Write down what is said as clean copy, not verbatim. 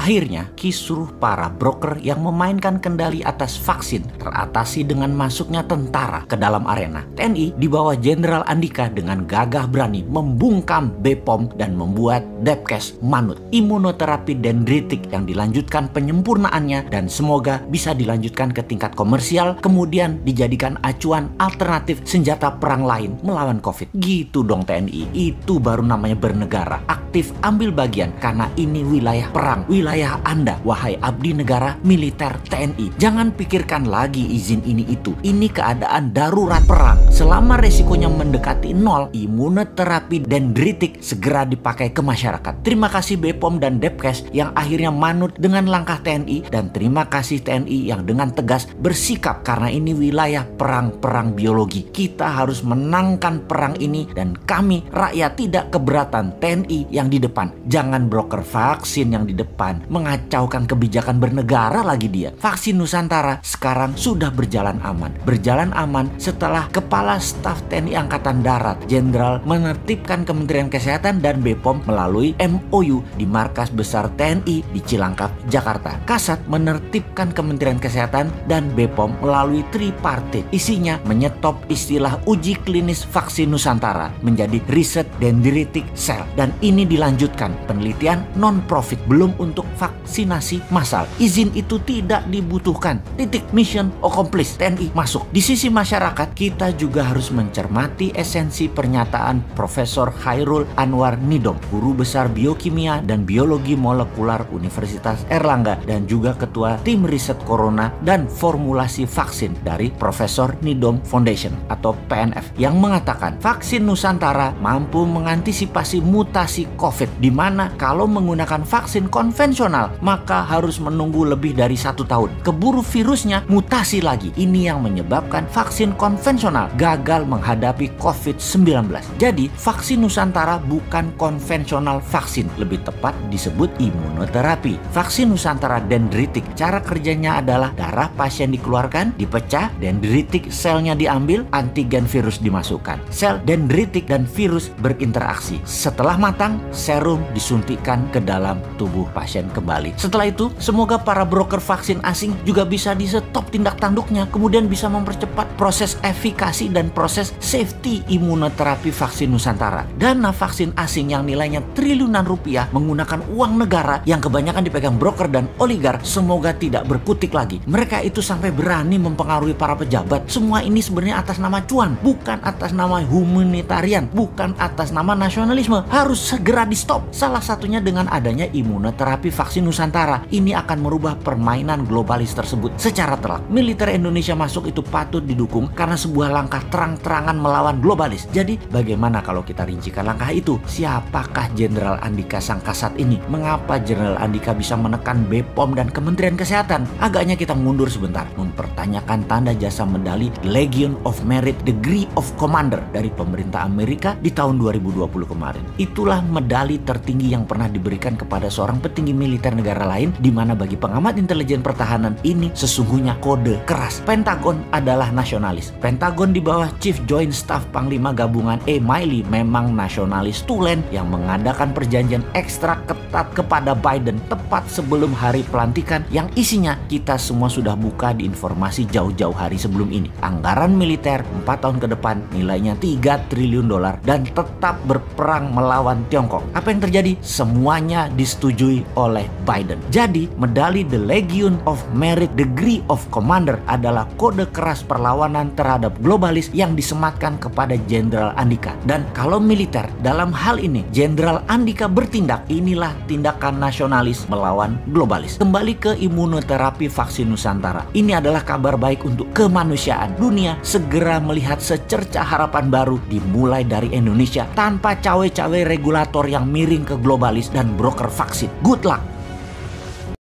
Akhirnya, kisruh para broker yang memainkan kendali atas vaksin teratasi dengan masuknya tentara ke dalam arena. TNI di bawah Jenderal Andika dengan gagah berani membungkam BPOM dan membuat Depkes manut. Imunoterapi dendritik yang dilanjutkan penyempurnaannya dan semoga bisa dilanjutkan ke tingkat komersial, kemudian dijadikan acuan alternatif senjata perang lain melawan COVID. Gitu dong TNI, itu baru namanya bernegara. Aktif ambil bagian karena ini wilayah perang, wilayah Anda, wahai abdi negara militer TNI. Jangan pikirkan lagi izin ini itu. Ini keadaan darurat perang. Selama resikonya mendekati nol, imunoterapi dendritik segera dipakai ke masyarakat. Terima kasih BPOM dan Depkes yang akhirnya manut dengan langkah TNI, dan terima kasih TNI yang dengan tegas bersikap karena ini wilayah perang biologi. Kita harus menangkan perang ini dan kami rakyat tidak keberatan TNI yang di depan. Jangan broker vaksin yang di depan mengacaukan kebijakan bernegara lagi dia. Vaksin Nusantara sekarang sudah berjalan aman. Berjalan aman setelah Kepala Staf TNI Angkatan Darat Jenderal menertibkan Kementerian Kesehatan dan BPOM melalui MOU di Markas Besar TNI di Cilangkap, Jakarta. Kasat menertibkan Kementerian Kesehatan dan BPOM melalui tripartit. Isinya menyetop istilah uji klinis vaksin Nusantara menjadi riset dendritic cell, dan ini dilanjutkan penelitian non-profit belum untuk vaksinasi massal. Izin itu tidak dibutuhkan. Titik, mission accomplished. TNI masuk. Di sisi masyarakat, kita juga harus mencermati esensi pernyataan Profesor Chairul Anwar Nidom, guru besar biokimia dan biologi molekular Universitas Erlangga dan juga ketua tim riset corona dan formulasi vaksin dari Profesor Nidom Foundation atau PNF, yang mengatakan vaksin Nusantara mampu mengantisipasi mutasi COVID, di mana kalau menggunakan vaksin konvensional maka harus menunggu lebih dari 1 tahun. Keburu virusnya mutasi lagi. Ini yang menyebabkan vaksin konvensional gagal menghadapi COVID-19. Jadi vaksin Nusantara bukan konvensional vaksin, lebih tepat disebut imunoterapi. Vaksin Nusantara dendritik, cara kerjanya adalah darah pasien dikeluarkan, dipecah, dendritik selnya diambil, antigen virus dimasukkan. Sel dendritik dan virus berinteraksi. Setelah matang, serum disuntikkan ke dalam tubuh pasien kembali. Setelah itu, semoga para broker vaksin asing juga bisa di-stop tindak tanduknya, kemudian bisa mempercepat proses efikasi dan proses safety imunoterapi vaksin Nusantara. Dana vaksin asing yang nilainya triliunan rupiah menggunakan uang negara yang kebanyakan dipegang broker dan oligar, semoga tidak berkutik lagi. Mereka itu sampai berani mempengaruhi para pejabat. Semua ini sebenarnya atas nama cuan, bukan atas nama humanitarian, bukan atas nama nasionalisme. Harus segera di-stop. Salah satunya dengan adanya imunoterapi vaksin Nusantara. Ini akan merubah permainan globalis tersebut secara telak. Militer Indonesia masuk itu patut didukung karena sebuah langkah terang-terangan melawan globalis. Jadi bagaimana kalau kita rincikan langkah itu? Siapakah Jenderal Andika sang kasat ini? Mengapa Jenderal Andika bisa menekan BPOM dan Kementerian Kesehatan? Agaknya kita mundur sebentar, mempertanyakan tanda jasa medali Legion of Merit Degree of Commander dari pemerintah Amerika di tahun 2020 kemarin. Itulah medali tertinggi yang pernah diberikan kepada seorang petinggi militer negara lain, di mana bagi pengamat intelijen pertahanan ini sesungguhnya kode keras. Pentagon adalah nasionalis. Pentagon di bawah Chief Joint Staff Panglima Gabungan Miley memang nasionalis tulen yang mengadakan perjanjian ekstra ketat kepada Biden tepat sebelum hari pelantikan, yang isinya kita semua sudah buka di informasi jauh-jauh hari sebelum ini. Anggaran militer 4 tahun ke depan nilainya 3 triliun dolar dan tetap berperang melawan Tiongkok. Apa yang terjadi? Semuanya disetujui oleh Biden. Jadi medali The Legion of Merit Degree of Commander adalah kode keras perlawanan terhadap globalis yang disematkan kepada Jenderal Andika. Dan kalau militer dalam hal ini Jenderal Andika bertindak, inilah tindakan nasionalis melawan globalis. Kembali ke imunoterapi vaksin Nusantara. Ini adalah kabar baik untuk kemanusiaan. Dunia segera melihat secercah harapan baru dimulai dari Indonesia tanpa cawe-cawe regulator yang miring ke globalis dan broker vaksin. Good luck.